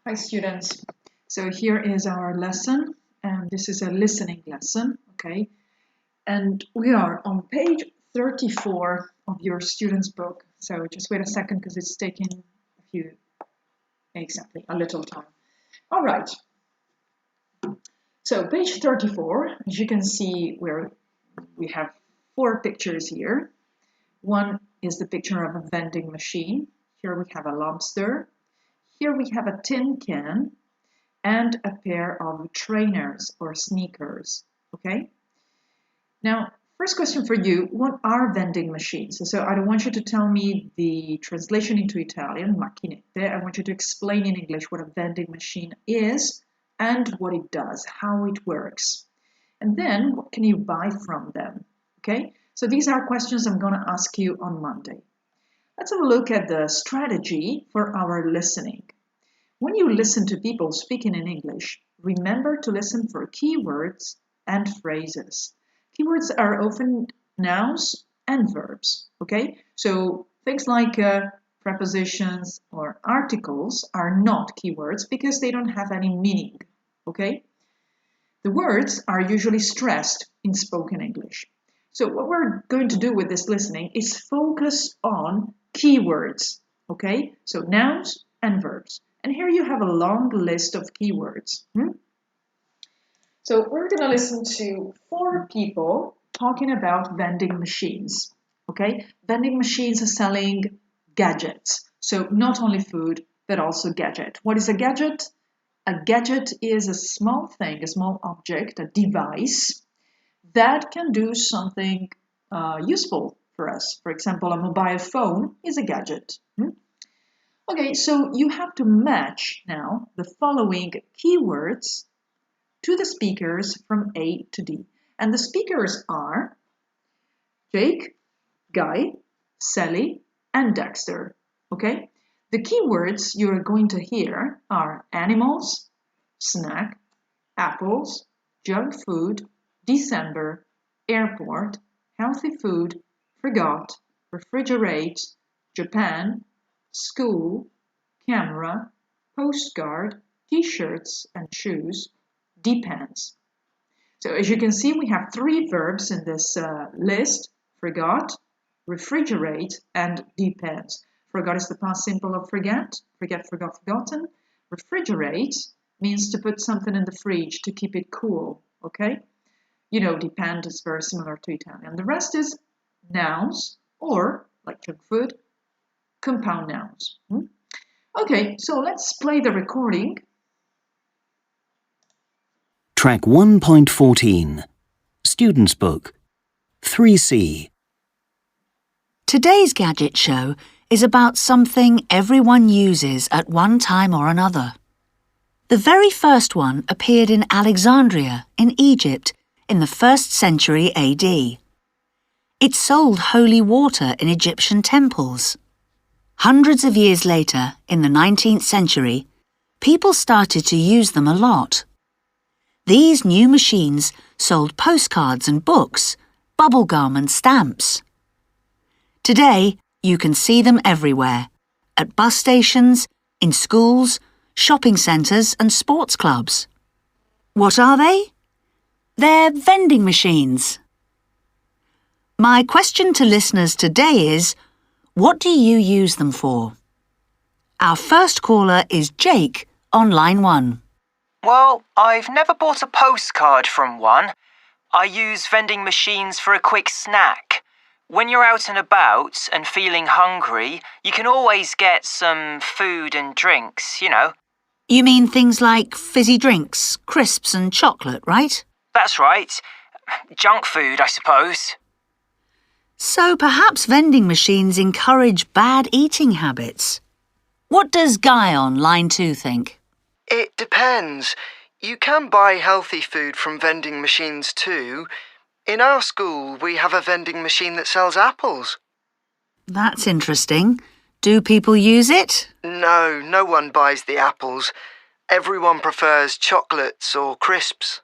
Hi students, so here is our lesson, and this is a listening lesson, okay? And we are on page 34 of your student's book. So just wait a second because it's taking a little time. All right, so page 34, as you can see, we have 4 pictures here. One is the picture of a vending machine. Here we have a lobster. Here we have a tin can and a pair of trainers or sneakers, okay? Now, first question for you, what are vending machines? So I don't want you to tell me the translation into Italian, macchinette. I want you to explain in English what a vending machine is and what it does, how it works. And then what can you buy from them, okay? So these are questions I'm going to ask you on Monday. Let's have a look at the strategy for our listening. When you listen to people speaking in English, remember to listen for keywords and phrases. Keywords are often nouns and verbs, okay? So things like prepositions or articles are not keywords because they don't have any meaning, okay? The words are usually stressed in spoken English. So what we're going to do with this listening is focus on keywords, okay? So nouns and verbs. And here you have a long list of keywords. So we're going to listen to 4 people talking about vending machines, okay? Vending machines are selling gadgets. So not only food, but also gadget. What is a gadget? A gadget is a small thing, a small object, a device that can do something useful for us. For example, a mobile phone is a gadget. Okay, so you have to match now the following keywords to the speakers from A to D. And the speakers are Jake, Guy, Sally, and Dexter. Okay? The keywords you're going to hear are animals, snack, apples, junk food, December, airport, healthy food, forgot, refrigerate, Japan, school, camera, postcard, t-shirts and shoes, depends. So as you can see, we have 3 verbs in this list: forgot, refrigerate, and depends. Forgot is the past simple of forget. Forget, forgot, forgotten. Refrigerate means to put something in the fridge to keep it cool, okay? You know, depend is very similar to Italian. The rest is nouns or, like junk food, compound nouns. Okay, so let's play the recording. Track 1.14, Student's Book, 3C. Today's gadget show is about something everyone uses at one time or another. The very first one appeared in Alexandria, in Egypt, in the 1st century AD. It sold holy water in Egyptian temples. Hundreds of years later, in the 19th century, people started to use them a lot. These new machines sold postcards and books, bubblegum and stamps. Today, you can see them everywhere, at bus stations, in schools, shopping centres and sports clubs. What are they? They're vending machines. My question to listeners today is, what do you use them for? Our first caller is Jake on line 1. Well, I've never bought a postcard from one. I use vending machines for a quick snack. When you're out and about and feeling hungry, you can always get some food and drinks, you know. You mean things like fizzy drinks, crisps and chocolate, right? That's right. Junk food, I suppose. So perhaps vending machines encourage bad eating habits. What does Guy on line 2 think? It depends. You can buy healthy food from vending machines too. In our school, we have a vending machine that sells apples. That's interesting. Do people use it? No, no one buys the apples. Everyone prefers chocolates or crisps.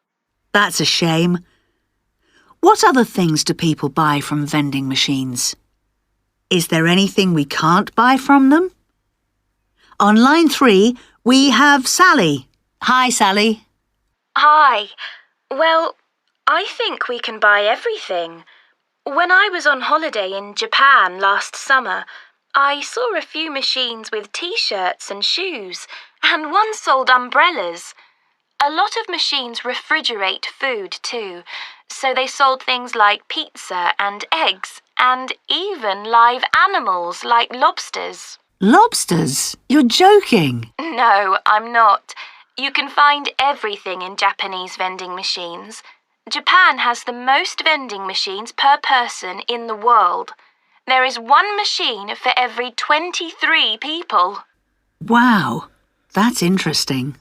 That's a shame. What other things do people buy from vending machines? Is there anything we can't buy from them? On line 3, We have Sally. Hi, Sally. Hi. Well, I think we can buy everything. When I was on holiday in Japan last summer, I saw a few machines with t-shirts and shoes, and one sold umbrellas. A lot of machines refrigerate food too, so they sold things like pizza and eggs, and even live animals like lobsters. Lobsters? You're joking. No, I'm not. You can find everything in Japanese vending machines. Japan has the most vending machines per person in the world. There is one machine for every 23 people. Wow, that's interesting.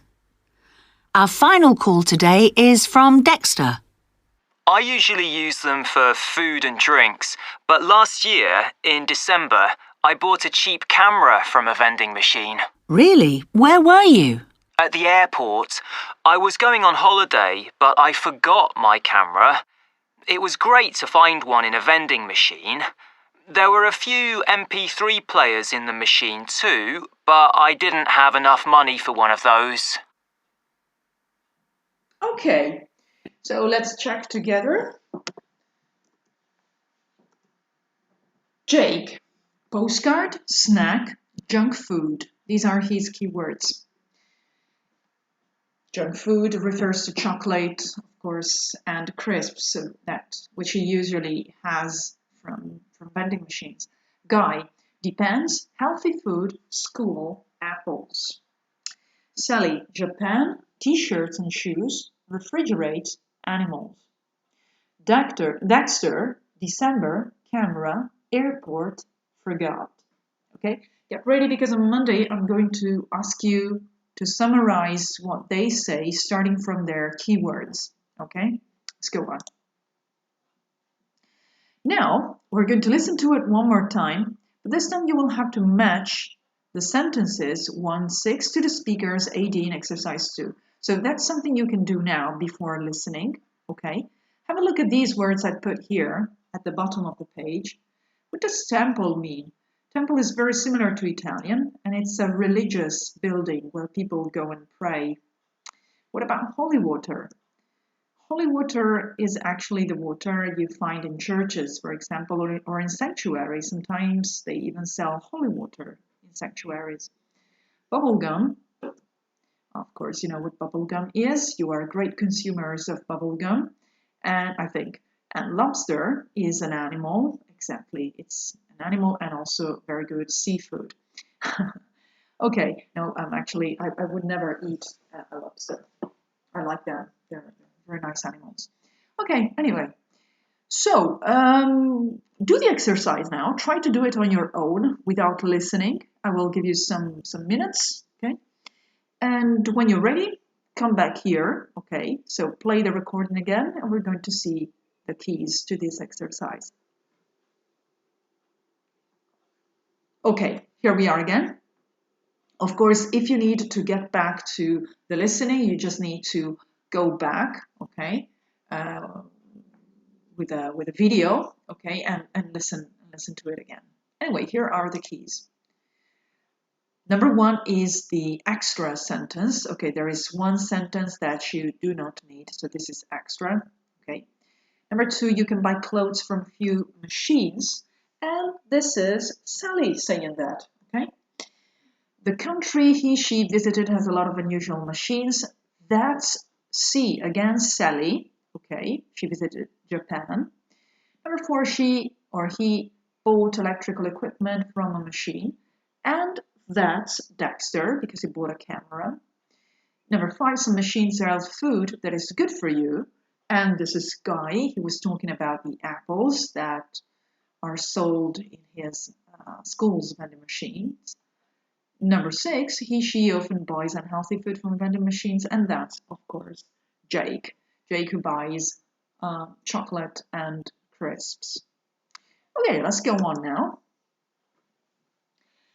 Our final call today is from Dexter. I usually use them for food and drinks, but last year, in December, I bought a cheap camera from a vending machine. Really? Where were you? At the airport. I was going on holiday, but I forgot my camera. It was great to find one in a vending machine. There were a few MP3 players in the machine too, but I didn't have enough money for one of those. Okay, so let's check together. Jake, postcard, snack, junk food. These are his keywords. Junk food refers to chocolate, of course, and crisps, which he usually has from vending machines. Guy, depends, healthy food, school, apples. Sally, Japan, t-shirts and shoes, refrigerate, animals. Dexter, December, camera, airport, forgot. Okay, get ready because on Monday I'm going to ask you to summarize what they say starting from their keywords. Okay, let's go on. Now we're going to listen to it one more time, but this time you will have to match the sentences 1-6 to the speaker's AD in exercise 2. So that's something you can do now before listening. Okay, have a look at these words I put here at the bottom of the page. What does temple mean? Temple is very similar to Italian, and it's a religious building where people go and pray. What about holy water? Holy water is actually the water you find in churches, for example, or in sanctuaries. Sometimes they even sell holy water in sanctuaries. Bubblegum, of course, you know what bubblegum is. You are great consumers of bubblegum, and I think. And lobster is an animal, exactly. It's an animal and also very good seafood. Okay, no, I would never eat a lobster. I like them. They're very nice animals. Okay, anyway. So, do the exercise now. Try to do it on your own without listening. I will give you some minutes, okay? And when you're ready, come back here, okay? So play the recording again, and we're going to see the keys to this exercise. Okay, here we are again. Of course, if you need to get back to the listening, you just need to go back, okay, with a video, okay, and listen to it again. Anyway, here are the keys. Number 1 is the extra sentence. Okay, there is one sentence that you do not need, so this is extra, okay. Number 2, you can buy clothes from few machines, and this is Sally saying that, okay. The country he, she visited has a lot of unusual machines. That's C, again, Sally, okay, she visited Japan. Number 4, she or he bought electrical equipment from a machine, and that's Dexter, because he bought a camera. Number 5, some machines sell food that is good for you, and this is Guy. He was talking about the apples that are sold in his school's vending machines. Number 6, he, she often buys unhealthy food from vending machines, and that's, of course, Jake. Jake who buys chocolate and crisps. Okay, let's go on now.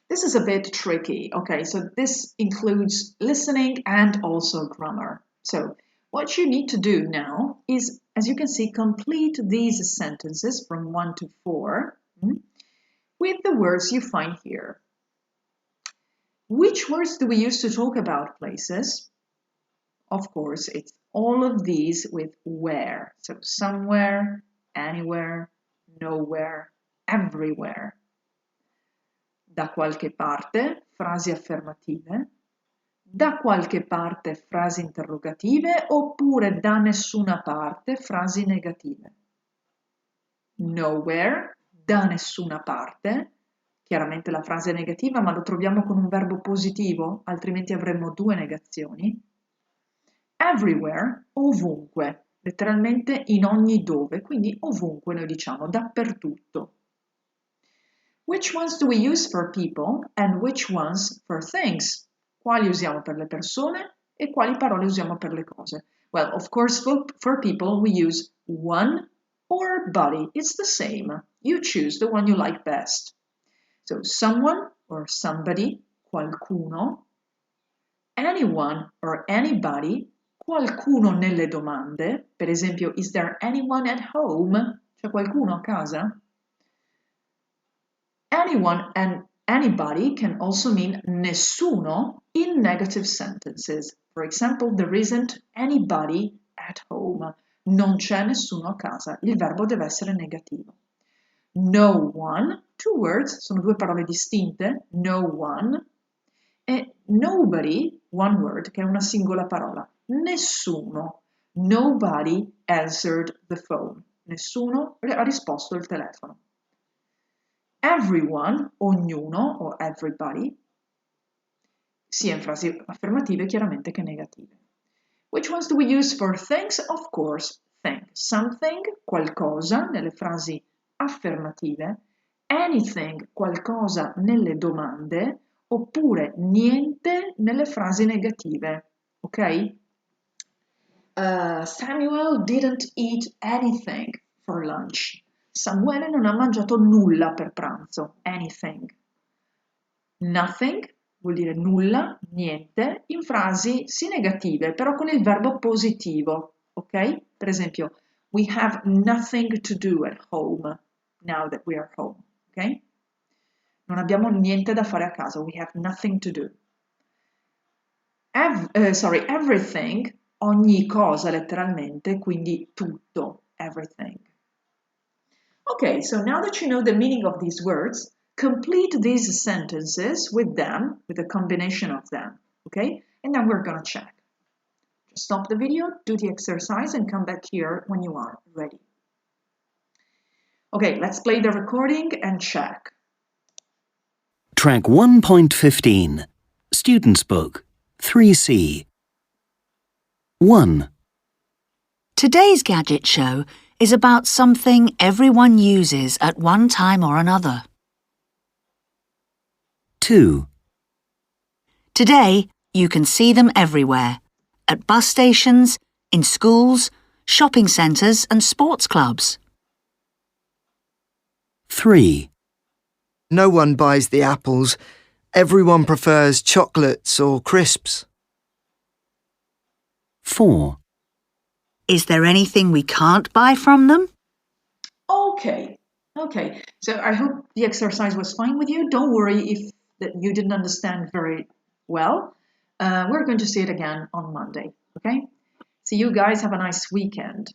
This is a bit tricky. Okay, so this includes listening and also grammar. So what you need to do now is, as you can see, complete these sentences from 1 to 4 with the words you find here. Which words do we use to talk about places? Of course, it's all of these with where. So somewhere, anywhere, nowhere, everywhere. Da qualche parte, frasi affermative. Da qualche parte, frasi interrogative, oppure da nessuna parte, frasi negative. Nowhere, da nessuna parte. Chiaramente la frase è negativa, ma lo troviamo con un verbo positivo, altrimenti avremmo due negazioni. Everywhere, ovunque, letteralmente in ogni dove, quindi ovunque noi diciamo dappertutto. Which ones do we use for people and which ones for things? Quali usiamo per le persone e quali parole usiamo per le cose? Well, of course, for people we use one or body. It's the same. You choose the one you like best. So someone or somebody, qualcuno, anyone or anybody, qualcuno nelle domande, per esempio, is there anyone at home? C'è qualcuno a casa? Anyone and anybody can also mean nessuno in negative sentences. For example, there isn't anybody at home. Non c'è nessuno a casa. Il verbo deve essere negativo. No one, two words, sono due parole distinte, no one, e nobody, one word, che è una singola parola. Nessuno. Nobody answered the phone. Nessuno ha risposto il telefono. Everyone, ognuno o everybody, sia in frasi affermative chiaramente che negative. Which ones do we use for things? Of course, thing. Something, qualcosa, nelle frasi affermative, anything, qualcosa nelle domande, oppure niente nelle frasi negative. Ok? Samuel didn't eat anything for lunch. Samuele non ha mangiato nulla per pranzo. Anything. Nothing vuol dire nulla, niente, in frasi sì negative, però con il verbo positivo. Ok? Per esempio, we have nothing to do at home now that we are home. Ok? Non abbiamo niente da fare a casa. We have nothing to do. Everything, ogni cosa letteralmente, quindi tutto, everything. Okay, so now that you know the meaning of these words, complete these sentences with them, with a combination of them, okay? And then we're gonna check. Just stop the video, do the exercise, and come back here when you are ready. Okay, let's play the recording and check. Track 1.15, Student's Book, 3C. 1. Today's gadget show is about something everyone uses at one time or another. 2. Today, you can see them everywhere, at bus stations, in schools, shopping centres and sports clubs. 3. No one buys the apples. Everyone prefers chocolates or crisps. 4. Is there anything we can't buy from them? Okay, so I hope the exercise was fine with you. Don't worry if that you didn't understand very well. We're going to see it again on Monday, okay? See you guys, have a nice weekend.